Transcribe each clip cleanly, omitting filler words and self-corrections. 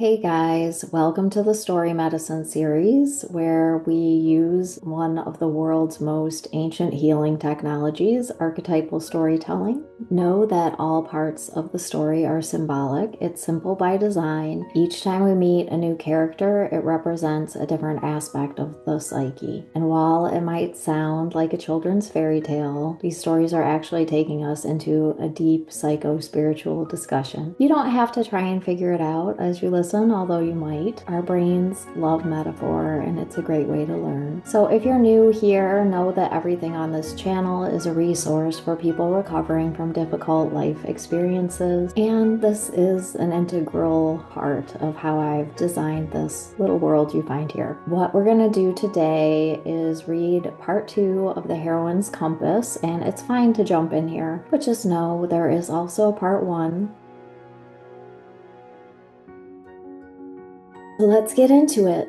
Hey guys, welcome to the Story Medicine series where we use one of the world's most ancient healing technologies, archetypal storytelling. Know that all parts of the story are symbolic. It's simple by design. Each time we meet a new character, it represents a different aspect of the psyche. And while it might sound like a children's fairy tale, these stories are actually taking us into a deep psycho-spiritual discussion. You don't have to try and figure it out as you listen, although you might. Our brains love metaphor, and it's a great way to learn. So if you're new here, know that everything on this channel is a resource for people recovering from difficult life experiences, and this is an integral part of how I've designed this little world you find here. What we're going to do today is read part 2 of the Heroine's Compass, and it's fine to jump in here, but just know there is also part 1. Let's get into it.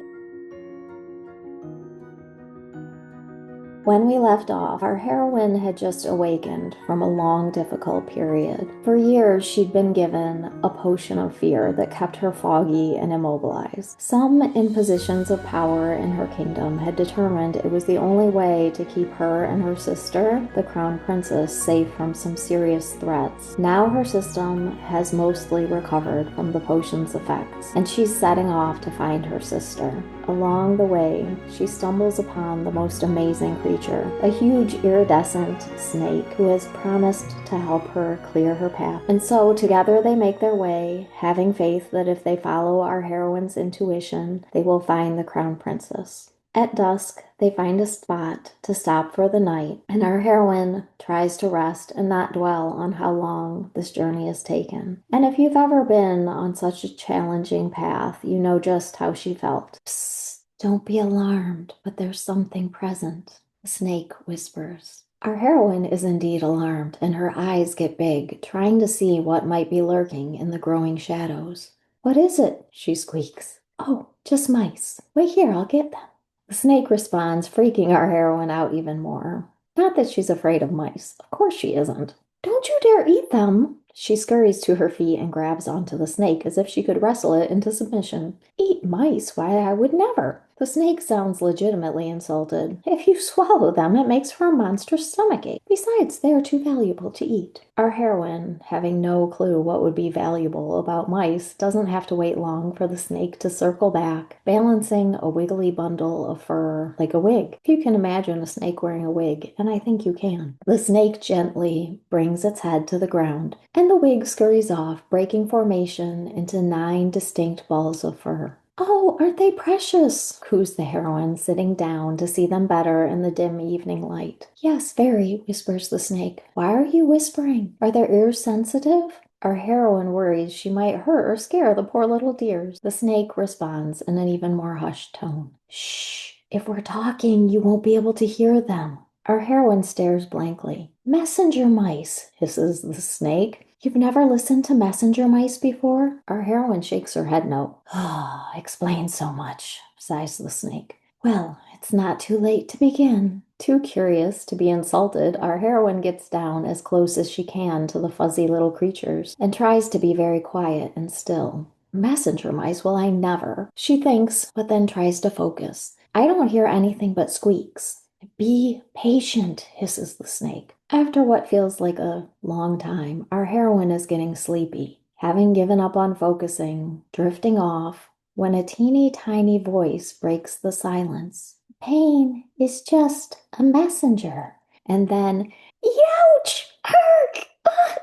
When we left off, our heroine had just awakened from a long, difficult period. For years, she'd been given a potion of fear that kept her foggy and immobilized. Some in positions of power in her kingdom had determined it was the only way to keep her and her sister, the crown princess, safe from some serious threats. Now her system has mostly recovered from the potion's effects, and she's setting off to find her sister. Along the way, she stumbles upon the most amazing creature, a huge iridescent snake who has promised to help her clear her path. And so together they make their way, having faith that if they follow our heroine's intuition, they will find the crown princess. At dusk, they find a spot to stop for the night, and our heroine tries to rest and not dwell on how long this journey has taken. And if you've ever been on such a challenging path, you know just how she felt. Psst, don't be alarmed, but there's something present, the snake whispers. Our heroine is indeed alarmed, and her eyes get big, trying to see what might be lurking in the growing shadows. What is it? She squeaks. Oh, just mice. Wait here, I'll get them. The snake responds, freaking our heroine out even more. Not that she's afraid of mice. Of course she isn't. Don't you dare eat them! She scurries to her feet and grabs onto the snake as if she could wrestle it into submission. Eat mice? Why, I would never. The snake sounds legitimately insulted. If you swallow them, it makes for a monstrous stomachache. Besides, they are too valuable to eat. Our heroine, having no clue what would be valuable about mice, doesn't have to wait long for the snake to circle back, balancing a wiggly bundle of fur like a wig. If you can imagine a snake wearing a wig, and I think you can. The snake gently brings its head to the ground, and the wig scurries off, breaking formation into 9 distinct balls of fur. Oh, aren't they precious? Coos the heroine, sitting down to see them better in the dim evening light. Yes, very, whispers the snake. Why are you whispering? Are their ears sensitive? Our heroine worries she might hurt or scare the poor little dears. The snake responds in an even more hushed tone. Shh, if we're talking, you won't be able to hear them. Our heroine stares blankly. Messenger mice, hisses the snake. You've never listened to messenger mice before? Our heroine shakes her head no. Ah, explains so much, sighs the snake. Well, it's not too late to begin. Too curious to be insulted, our heroine gets down as close as she can to the fuzzy little creatures and tries to be very quiet and still. Messenger mice, well, I never. She thinks, but then tries to focus. I don't hear anything but squeaks. Be patient, hisses the snake. After what feels like a long time, our heroine is getting sleepy, having given up on focusing, drifting off, when a teeny tiny voice breaks the silence. Pain is just a messenger. And then, ouch! Arg!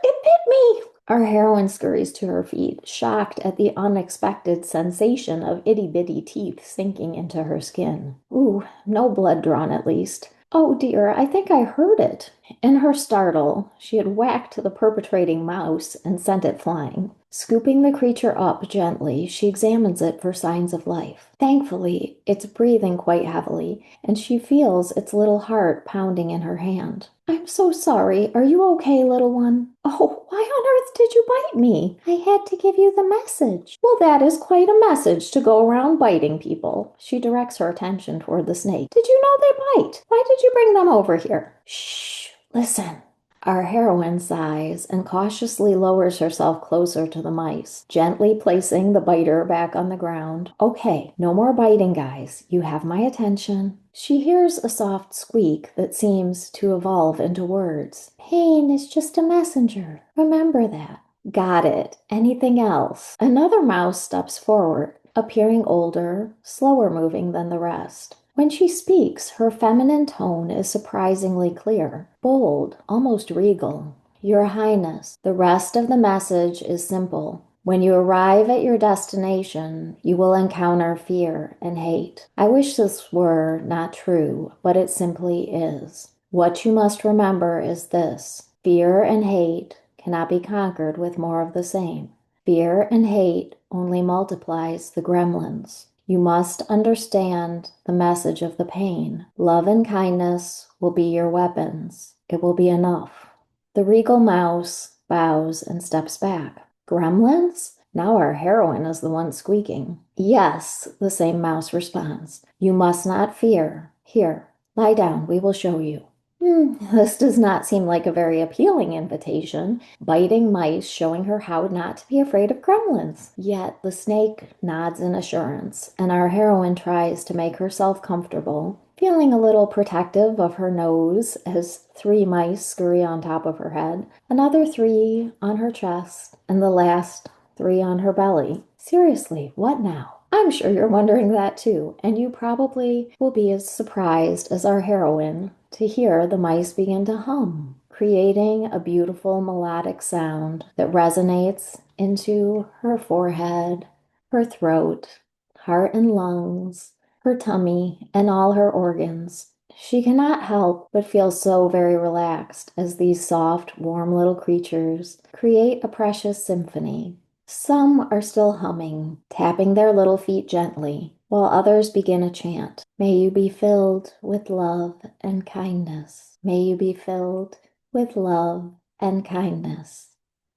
It bit me! Our heroine scurries to her feet, shocked at the unexpected sensation of itty-bitty teeth sinking into her skin. Ooh, no blood drawn at least. Oh dear, I think I heard it. In her startle, she had whacked the perpetrating mouse and sent it flying. Scooping the creature up gently, she examines it for signs of life. Thankfully, it's breathing quite heavily, and she feels its little heart pounding in her hand. I'm so sorry. Are you okay, little one? Oh, why on earth did you bite me? I had to give you the message. Well, that is quite a message to go around biting people. She directs her attention toward the snake. Did you know they bite? Why did you bring them over here? Shh, listen. Our heroine sighs and cautiously lowers herself closer to the mice, gently placing the biter back on the ground. Okay, no more biting, guys. You have my attention. She hears a soft squeak that seems to evolve into words. Pain is just a messenger. Remember that. Got it. Anything else? Another mouse steps forward, appearing older, slower moving than the rest. When she speaks, her feminine tone is surprisingly clear, bold, almost regal. Your Highness, the rest of the message is simple. When you arrive at your destination, you will encounter fear and hate. I wish this were not true, but it simply is. What you must remember is this: fear and hate cannot be conquered with more of the same. Fear and hate only multiplies the gremlins. You must understand the message of the pain. Love and kindness will be your weapons. It will be enough. The regal mouse bows and steps back. Gremlins? Now our heroine is the one squeaking. Yes, the same mouse responds. You must not fear. Here, lie down. We will show you. This does not seem like a very appealing invitation. Biting mice showing her how not to be afraid of gremlins. Yet the snake nods in assurance, and our heroine tries to make herself comfortable, feeling a little protective of her nose as 3 mice scurry on top of her head, another 3 on her chest, and the last 3 on her belly. Seriously, what now? I'm sure you're wondering that too, and you probably will be as surprised as our heroine to hear the mice begin to hum, creating a beautiful melodic sound that resonates into her forehead, her throat, heart and lungs, her tummy, and all her organs. She cannot help but feel so very relaxed as these soft, warm little creatures create a precious symphony. Some are still humming, tapping their little feet gently, while others begin a chant. May you be filled with love and kindness. May you be filled with love and kindness.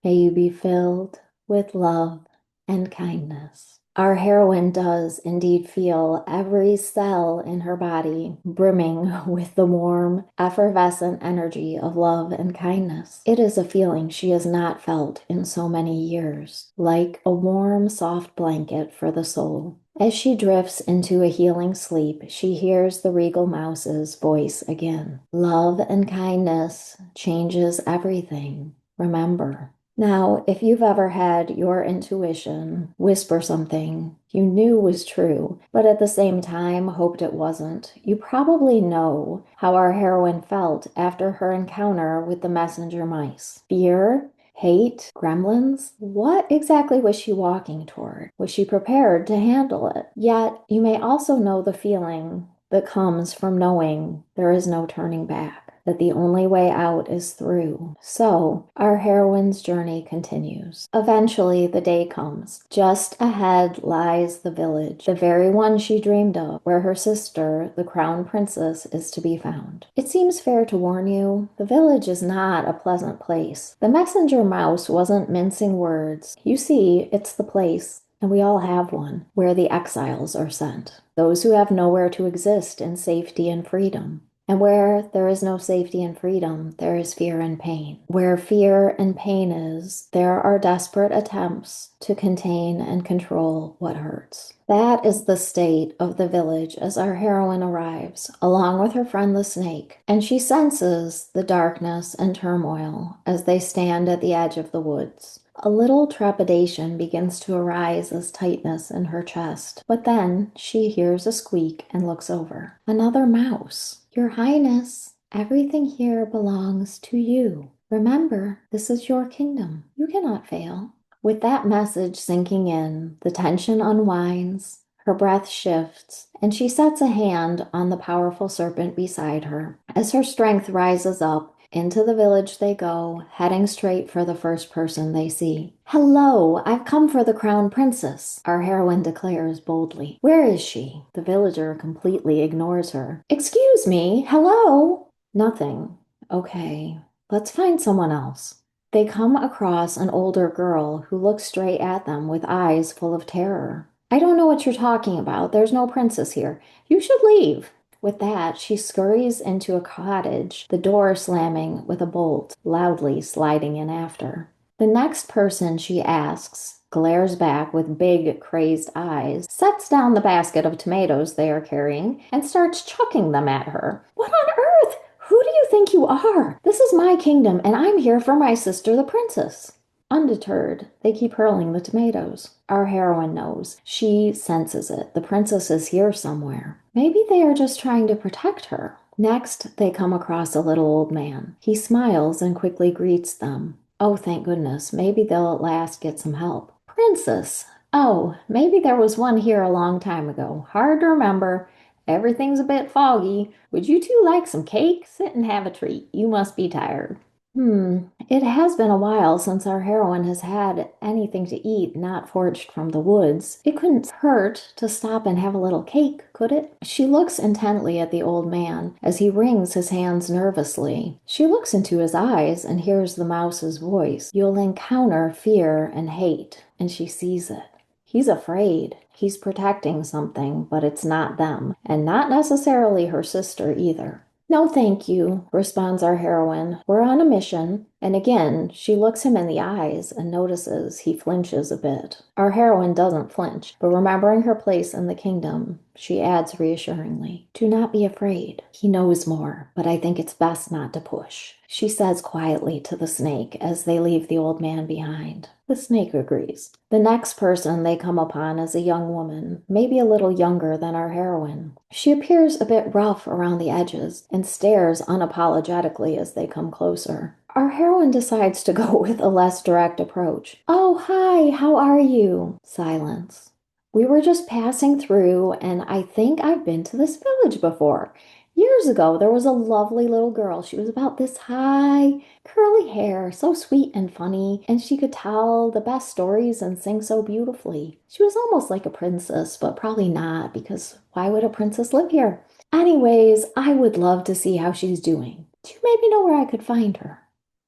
May you be filled with love and kindness. Our heroine does indeed feel every cell in her body brimming with the warm, effervescent energy of love and kindness. It is a feeling she has not felt in so many years, like a warm, soft blanket for the soul. As she drifts into a healing sleep, she hears the regal mouse's voice again. Love and kindness changes everything. Remember. Now, if you've ever had your intuition whisper something you knew was true, but at the same time hoped it wasn't, you probably know how our heroine felt after her encounter with the messenger mice. Fear? Hate? Gremlins? What exactly was she walking toward? Was she prepared to handle it? Yet, you may also know the feeling that comes from knowing there is no turning back, that the only way out is through. So, our heroine's journey continues. Eventually, the day comes. Just ahead lies the village, the very one she dreamed of, where her sister, the crown princess, is to be found. It seems fair to warn you, the village is not a pleasant place. The messenger mouse wasn't mincing words. You see, it's the place, and we all have one, where the exiles are sent, those who have nowhere to exist in safety and freedom. And where there is no safety and freedom, there is fear and pain. Where fear and pain is, there are desperate attempts to contain and control what hurts. That is the state of the village as our heroine arrives, along with her friend the snake, and she senses the darkness and turmoil as they stand at the edge of the woods. A little trepidation begins to arise as tightness in her chest, but then she hears a squeak and looks over. Another mouse. Your Highness, everything here belongs to you. Remember, this is your kingdom. You cannot fail. With that message sinking in, the tension unwinds, her breath shifts, and she sets a hand on the powerful serpent beside her. As her strength rises up, into the village they go, heading straight for the first person they see. Hello, I've come for the crown princess, our heroine declares boldly. Where is she? The villager completely ignores her. Excuse me, hello? Nothing. Okay, let's find someone else. They come across an older girl who looks straight at them with eyes full of terror. I don't know what you're talking about. There's no princess here. You should leave. With that, she scurries into a cottage, the door slamming with a bolt, loudly sliding in after. The next person she asks glares back with big, crazed eyes, sets down the basket of tomatoes they are carrying, and starts chucking them at her. What on earth? Who do you think you are? This is my kingdom, and I'm here for my sister, the princess. Undeterred, they keep hurling the tomatoes. Our heroine knows. She senses it. The princess is here somewhere. Maybe they are just trying to protect her. Next, they come across a little old man. He smiles and quickly greets them. Oh, thank goodness. Maybe they'll at last get some help. Princess. Oh, maybe there was one here a long time ago. Hard to remember. Everything's a bit foggy. Would you two like some cake? Sit and have a treat. You must be tired. It has been a while since our heroine has had anything to eat not foraged from the woods. It couldn't hurt to stop and have a little cake, could it? She looks intently at the old man as he wrings his hands nervously. She looks into his eyes and hears the mouse's voice. You'll encounter fear and hate, and she sees it. He's afraid. He's protecting something, but it's not them, and not necessarily her sister either. No, thank you, responds our heroine. We're on a mission. And again, she looks him in the eyes and notices he flinches a bit. Our heroine doesn't flinch, but remembering her place in the kingdom, she adds reassuringly, do not be afraid. He knows more, but I think it's best not to push. She says quietly to the snake as they leave the old man behind. The snake agrees. The next person they come upon is a young woman, maybe a little younger than our heroine. She appears a bit rough around the edges and stares unapologetically as they come closer. Our heroine decides to go with a less direct approach. Oh, hi, how are you? Silence. We were just passing through, and I think I've been to this village before. Years ago, there was a lovely little girl. She was about this high, curly hair, so sweet and funny, and she could tell the best stories and sing so beautifully. She was almost like a princess, but probably not, because why would a princess live here? Anyways, I would love to see how she's doing. Do you maybe know where I could find her?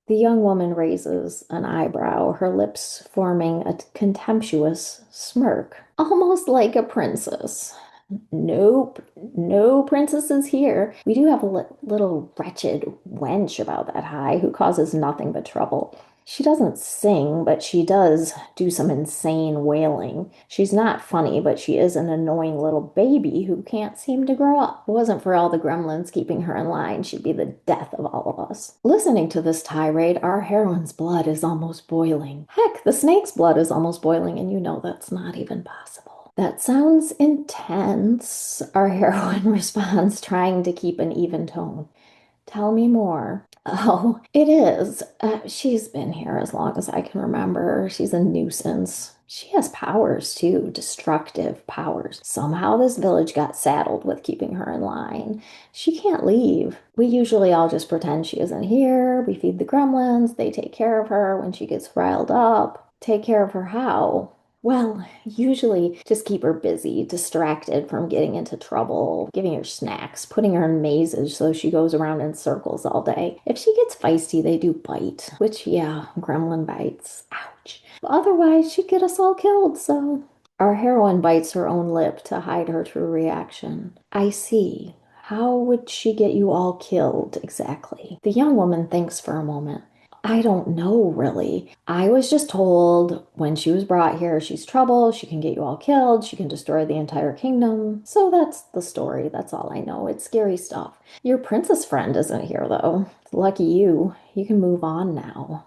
The young woman raises an eyebrow, her lips forming a contemptuous smirk, almost like a princess. Nope, no princesses here. We do have a little wretched wench about that high who causes nothing but trouble. She doesn't sing, but she does do some insane wailing. She's not funny, but she is an annoying little baby who can't seem to grow up. If it wasn't for all the gremlins keeping her in line, she'd be the death of all of us. Listening to this tirade, our heroine's blood is almost boiling. Heck, the snake's blood is almost boiling, and you know that's not even possible. That sounds intense, our heroine responds, trying to keep an even tone. Tell me more. Oh, it is. She's been here as long as I can remember. She's a nuisance. She has powers too, destructive powers. Somehow this village got saddled with keeping her in line. She can't leave. We usually all just pretend she isn't here. We feed the gremlins. They take care of her when she gets riled up. Take care of her how? Well, usually just keep her busy, distracted from getting into trouble, giving her snacks, putting her in mazes so she goes around in circles all day. If she gets feisty, they do bite, which, yeah, gremlin bites. Ouch. But otherwise, she'd get us all killed, so. Our heroine bites her own lip to hide her true reaction. I see. How would she get you all killed exactly? The young woman thinks for a moment. I don't know, really. I was just told when she was brought here, she's trouble, she can get you all killed, she can destroy the entire kingdom. So that's the story. That's all I know. It's scary stuff. Your princess friend isn't here, though. Lucky you. You can move on now.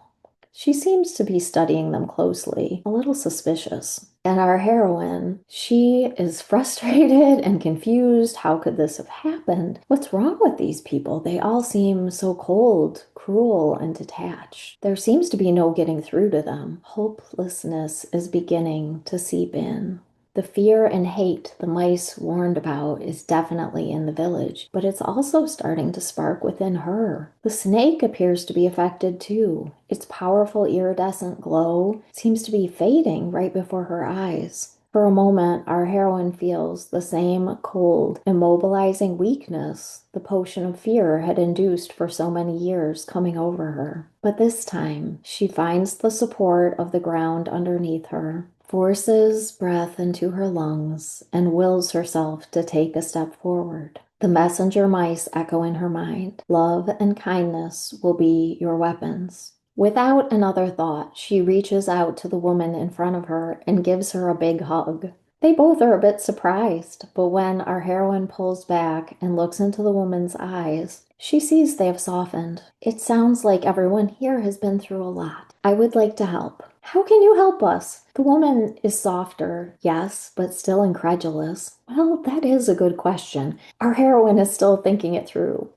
She seems to be studying them closely, a little suspicious. And our heroine, she is frustrated and confused. How could this have happened? What's wrong with these people? They all seem so cold, cruel, and detached. There seems to be no getting through to them. Hopelessness is beginning to seep in. The fear and hate the mice warned about is definitely in the village, but it's also starting to spark within her. The snake appears to be affected too. Its powerful iridescent glow seems to be fading right before her eyes. For a moment, our heroine feels the same cold, immobilizing weakness the potion of fear had induced for so many years coming over her. But this time, she finds the support of the ground underneath her, forces breath into her lungs, and wills herself to take a step forward. The messenger mice echo in her mind. Love and kindness will be your weapons. Without another thought, she reaches out to the woman in front of her and gives her a big hug. They both are a bit surprised, but when our heroine pulls back and looks into the woman's eyes, she sees they have softened. It sounds like everyone here has been through a lot. I would like to help. How can you help us? The woman is softer, yes, but still incredulous. Well, that is a good question. Our heroine is still thinking it through.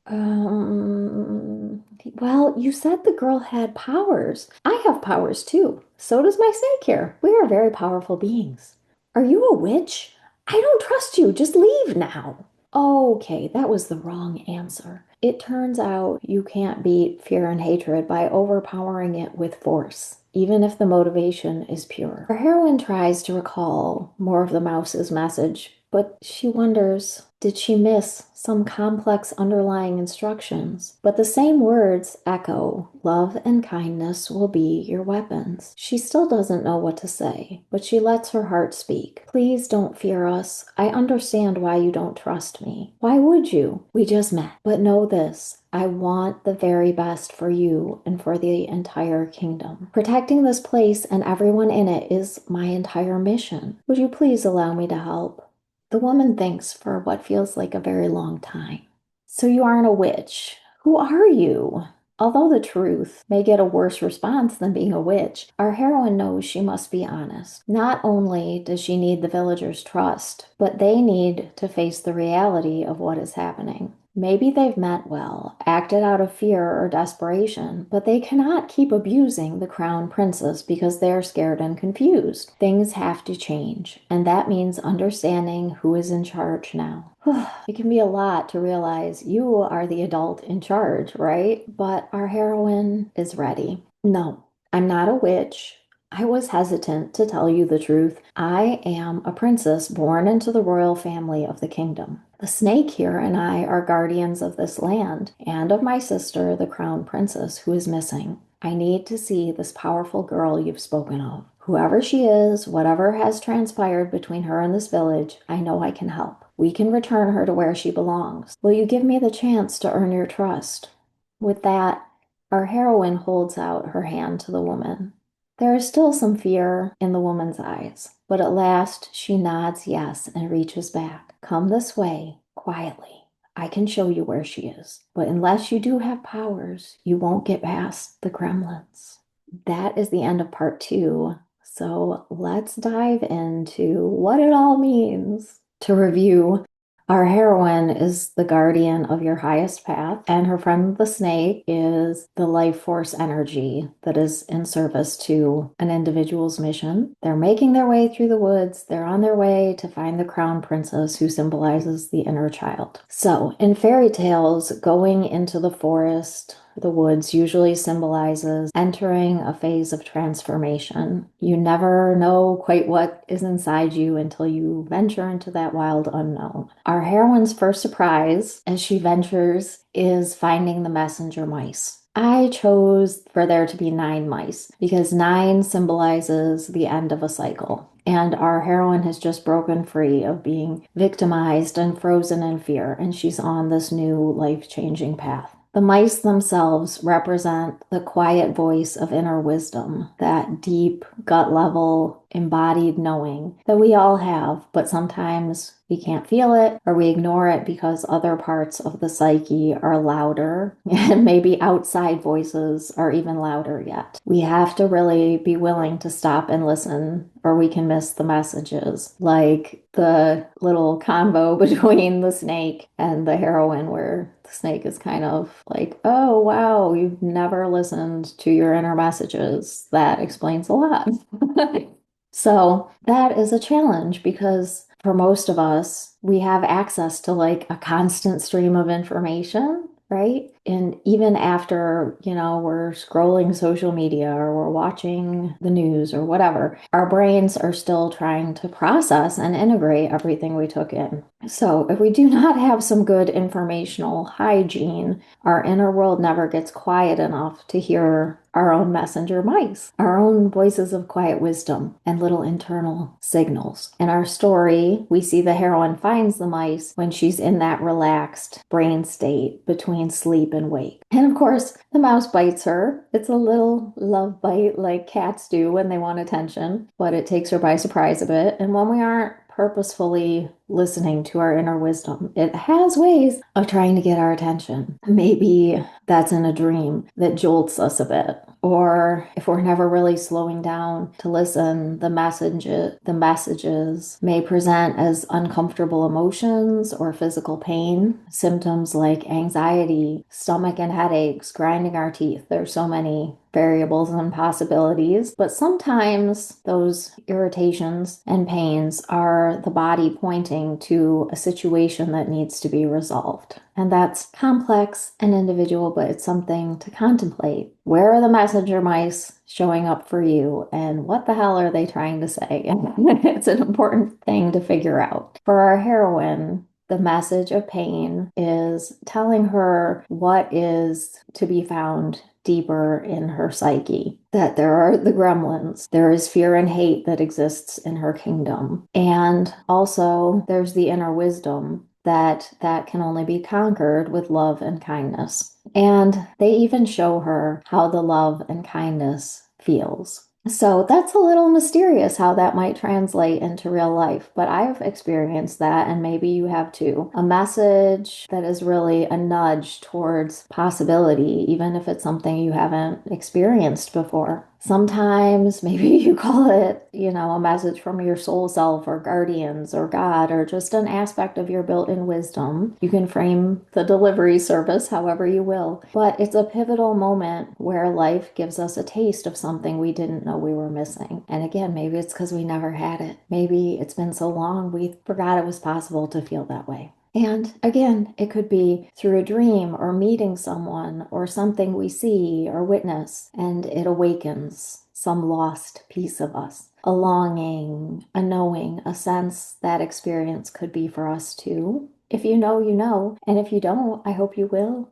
Well, you said the girl had powers. I have powers too. So does my snake here. We are very powerful beings. Are you a witch? I don't trust you. Just leave now. Okay, that was the wrong answer. It turns out you can't beat fear and hatred by overpowering it with force, even if the motivation is pure. Our heroine tries to recall more of the mouse's message, but she wonders, did she miss some complex underlying instructions? But the same words echo, love and kindness will be your weapons. She still doesn't know what to say, but she lets her heart speak. Please don't fear us. I understand why you don't trust me. Why would you? We just met. But know this. I want the very best for you and for the entire kingdom. Protecting this place and everyone in it is my entire mission. Would you please allow me to help? The woman thinks for what feels like a very long time. So you aren't a witch. Who are you? Although the truth may get a worse response than being a witch, our heroine knows she must be honest. Not only does she need the villagers' trust, but they need to face the reality of what is happening. Maybe they've meant well, acted out of fear or desperation, but they cannot keep abusing the crown princess because they're scared and confused. Things have to change, and that means understanding who is in charge now. It can be a lot to realize you are the adult in charge, right? But our heroine is ready. No, I'm not a witch. I was hesitant to tell you the truth. I am a princess born into the royal family of the kingdom. The snake here and I are guardians of this land and of my sister, the crown princess, who is missing. I need to see this powerful girl you've spoken of. Whoever she is, whatever has transpired between her and this village, I know I can help. We can return her to where she belongs. Will you give me the chance to earn your trust? With that, our heroine holds out her hand to the woman. There is still some fear in the woman's eyes, but at last she nods yes and reaches back. Come this way, quietly. I can show you where she is, but unless you do have powers, you won't get past the gremlins. That is the end of part 2. So let's dive into what it all means. To review, our heroine is the guardian of your highest path, and her friend the snake is the life force energy that is in service to an individual's mission. They're making their way through the woods. They're on their way to find the crown princess who symbolizes the inner child. So, in fairy tales, going into the forest, the woods usually symbolizes entering a phase of transformation. You never know quite what is inside you until you venture into that wild unknown. Our heroine's first surprise as she ventures is finding the messenger mice. I chose for there to be 9 mice because 9 symbolizes the end of a cycle. And our heroine has just broken free of being victimized and frozen in fear, and she's on this new life-changing path. The mice themselves represent the quiet voice of inner wisdom, that deep, gut level, embodied knowing that we all have, but sometimes we can't feel it or we ignore it because other parts of the psyche are louder and maybe outside voices are even louder yet. We have to really be willing to stop and listen or we can miss the messages, like the little convo between the snake and the heroine where the snake is kind of like, oh, wow, you've never listened to your inner messages. That explains a lot. So that is a challenge because for most of us, we have access to like a constant stream of information, right? And even after, we're scrolling social media or we're watching the news or whatever, our brains are still trying to process and integrate everything we took in. So if we do not have some good informational hygiene, our inner world never gets quiet enough to hear our own messenger mice, our own voices of quiet wisdom and little internal signals. In our story, we see the heroine finds the mice when she's in that relaxed brain state between sleep and wake. And of course, the mouse bites her. It's a little love bite like cats do when they want attention, but it takes her by surprise a bit. And when we aren't purposefully listening to our inner wisdom, it has ways of trying to get our attention. Maybe that's in a dream that jolts us a bit. Or if we're never really slowing down to listen, the messages may present as uncomfortable emotions or physical pain, symptoms like anxiety, stomach and headaches, grinding our teeth. There's so many variables and possibilities, but sometimes those irritations and pains are the body pointing to a situation that needs to be resolved. And that's complex and individual, but it's something to contemplate. Where are the messenger mice showing up for you, and what the hell are they trying to say? It's an important thing to figure out. For our heroine, the message of pain is telling her what is to be found deeper in her psyche, that there are the gremlins, there is fear and hate that exists in her kingdom, and also there's the inner wisdom that can only be conquered with love and kindness. And they even show her how the love and kindness feels. So that's a little mysterious how that might translate into real life, but I've experienced that, and maybe you have too. A message that is really a nudge towards possibility, even if it's something you haven't experienced before. Sometimes maybe you call it, a message from your soul self or guardians or God or just an aspect of your built-in wisdom. You can frame the delivery service however you will, but it's a pivotal moment where life gives us a taste of something we didn't know we were missing. And again, maybe it's because we never had it. Maybe it's been so long we forgot it was possible to feel that way. And again, it could be through a dream or meeting someone or something we see or witness, and it awakens some lost piece of us. A longing, a knowing, a sense that experience could be for us too. If you know, you know. And if you don't, I hope you will.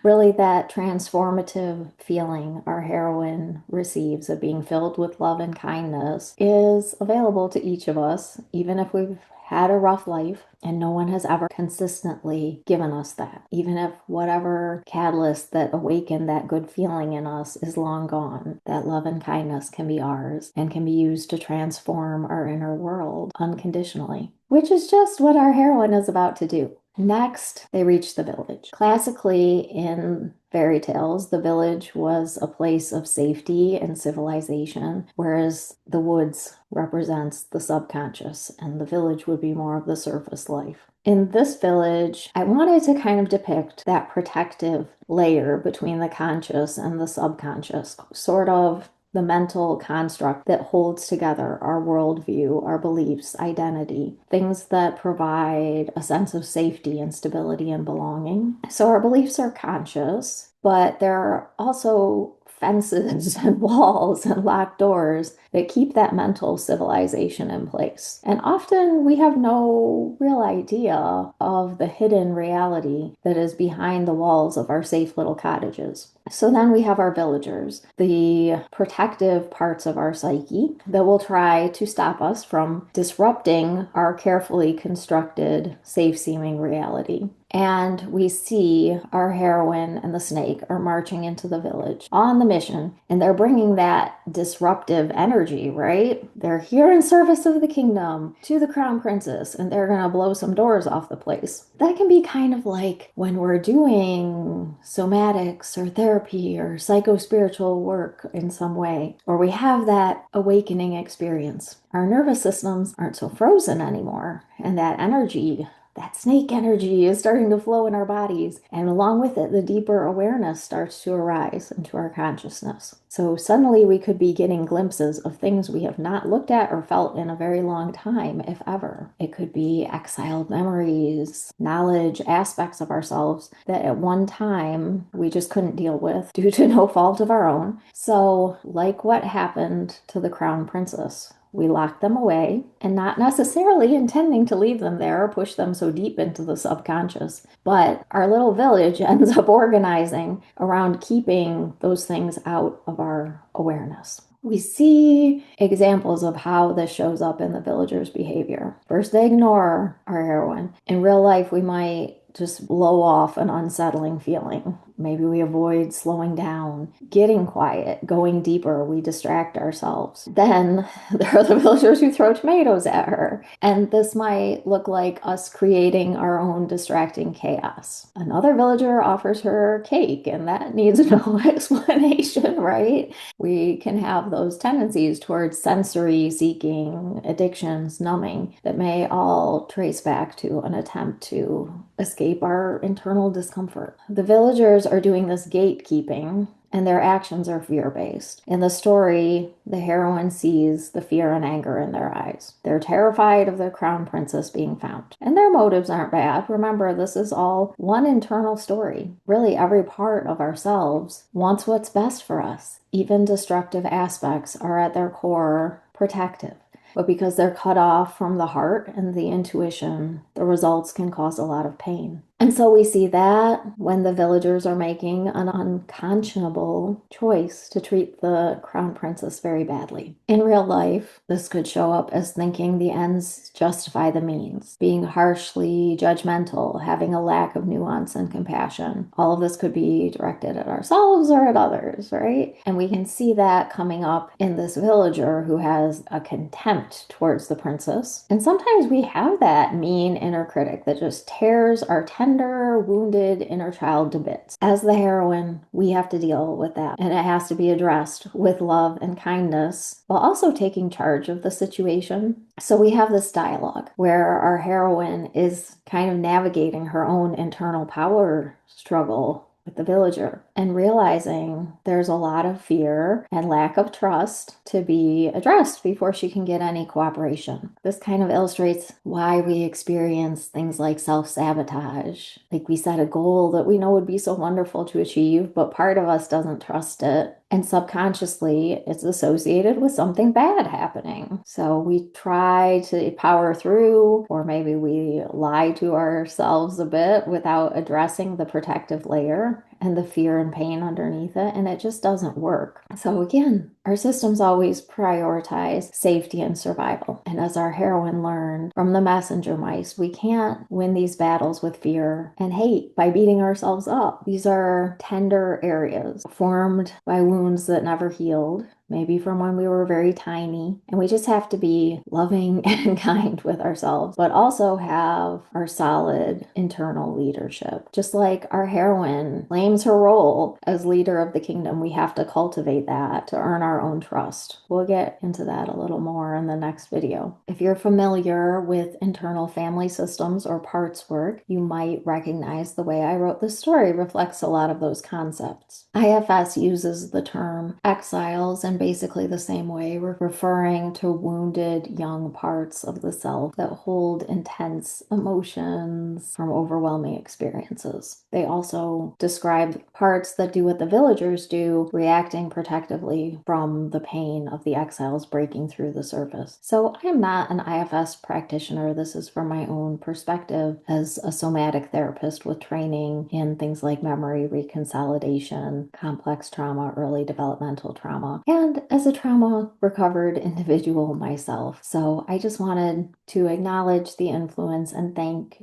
Really, that transformative feeling our heroine receives of being filled with love and kindness is available to each of us, even if we've had a rough life, and no one has ever consistently given us that. Even if whatever catalyst that awakened that good feeling in us is long gone, that love and kindness can be ours and can be used to transform our inner world unconditionally, which is just what our heroine is about to do. Next, they reach the village. Classically, in fairy tales, the village was a place of safety and civilization, whereas the woods represents the subconscious, and the village would be more of the surface life. In this village, I wanted to kind of depict that protective layer between the conscious and the subconscious, sort of the mental construct that holds together our worldview, our beliefs, identity, things that provide a sense of safety and stability and belonging. So our beliefs are conscious, but there are also fences and walls and locked doors that keep that mental civilization in place. And often we have no real idea of the hidden reality that is behind the walls of our safe little cottages. So then we have our villagers, the protective parts of our psyche that will try to stop us from disrupting our carefully constructed, safe-seeming reality. And we see our heroine and the snake are marching into the village on the mission, and they're bringing that disruptive energy, right? They're here in service of the kingdom to the crown princess, and they're gonna blow some doors off the place. That can be kind of like when we're doing somatics or therapy or psycho-spiritual work in some way, or we have that awakening experience. Our nervous systems aren't so frozen anymore, and that energy that snake energy is starting to flow in our bodies. And along with it, the deeper awareness starts to arise into our consciousness. So suddenly we could be getting glimpses of things we have not looked at or felt in a very long time, if ever. It could be exiled memories, knowledge, aspects of ourselves that at one time we just couldn't deal with due to no fault of our own. So, like what happened to the crown princess, we locked them away, and not necessarily intending to leave them there or push them so deep into the subconscious. But our little village ends up organizing around keeping those things out of our awareness. We see examples of how this shows up in the villagers' behavior. First, they ignore our heroine. In real life, we might just blow off an unsettling feeling. Maybe we avoid slowing down, getting quiet, going deeper. We distract ourselves. Then there are the villagers who throw tomatoes at her. And this might look like us creating our own distracting chaos. Another villager offers her cake, and that needs no explanation, right? We can have those tendencies towards sensory seeking, addictions, numbing that may all trace back to an attempt to escape our internal discomfort. The villagers are doing this gatekeeping, and their actions are fear-based. In the story, the heroine sees the fear and anger in their eyes. They're terrified of the crown princess being found. And their motives aren't bad. Remember, this is all one internal story. Really, every part of ourselves wants what's best for us. Even destructive aspects are at their core protective. But because they're cut off from the heart and the intuition, the results can cause a lot of pain. And so we see that when the villagers are making an unconscionable choice to treat the crown princess very badly. In real life, this could show up as thinking the ends justify the means, being harshly judgmental, having a lack of nuance and compassion. All of this could be directed at ourselves or at others, right? And we can see that coming up in this villager who has a contempt towards the princess. And sometimes we have that mean inner critic that just tears our tender, wounded inner child to bits. As the heroine, we have to deal with that, and it has to be addressed with love and kindness while also taking charge of the situation. So we have this dialogue where our heroine is kind of navigating her own internal power struggle with the villager and realizing there's a lot of fear and lack of trust to be addressed before she can get any cooperation. This kind of illustrates why we experience things like self-sabotage. Like we set a goal that we know would be so wonderful to achieve, but part of us doesn't trust it. And subconsciously, it's associated with something bad happening. So we try to power through, or maybe we lie to ourselves a bit without addressing the protective layer and the fear and pain underneath it, and it just doesn't work. So again, our systems always prioritize safety and survival. And as our heroine learned from the messenger mice, we can't win these battles with fear and hate by beating ourselves up. These are tender areas formed by wounds that never healed, maybe from when we were very tiny. And we just have to be loving and kind with ourselves, but also have our solid internal leadership. Just like our heroine claims her role as leader of the kingdom, we have to cultivate that to earn our own trust. We'll get into that a little more in the next video. If you're familiar with internal family systems or parts work, you might recognize the way I wrote this story reflects a lot of those concepts. IFS uses the term exiles in basically the same way, referring to wounded young parts of the self that hold intense emotions from overwhelming experiences. They also describe parts that do what the villagers do, reacting protectively from the pain of the exiles breaking through the surface. So I am not an IFS practitioner. This is from my own perspective as a somatic therapist with training in things like memory reconsolidation, complex trauma, early developmental trauma, and as a trauma recovered individual myself. So I just wanted to acknowledge the influence and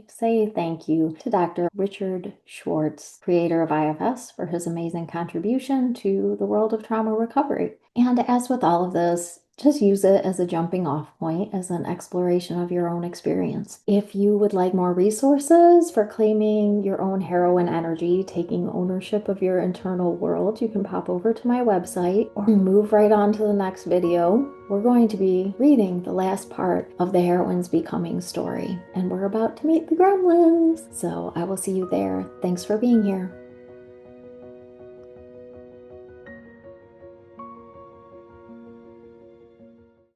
say thank you to Dr. Richard Schwartz, creator of IFS, for his amazing contribution to the world of trauma recovery. And as with all of this, Just use it as a jumping off point, as an exploration of your own experience. If you would like more resources for claiming your own heroine energy, taking ownership of your internal world, you can pop over to my website or move right on to the next video. We're going to be reading the last part of the heroine's becoming story, and we're about to meet the gremlins. So I will see you there. Thanks for being here.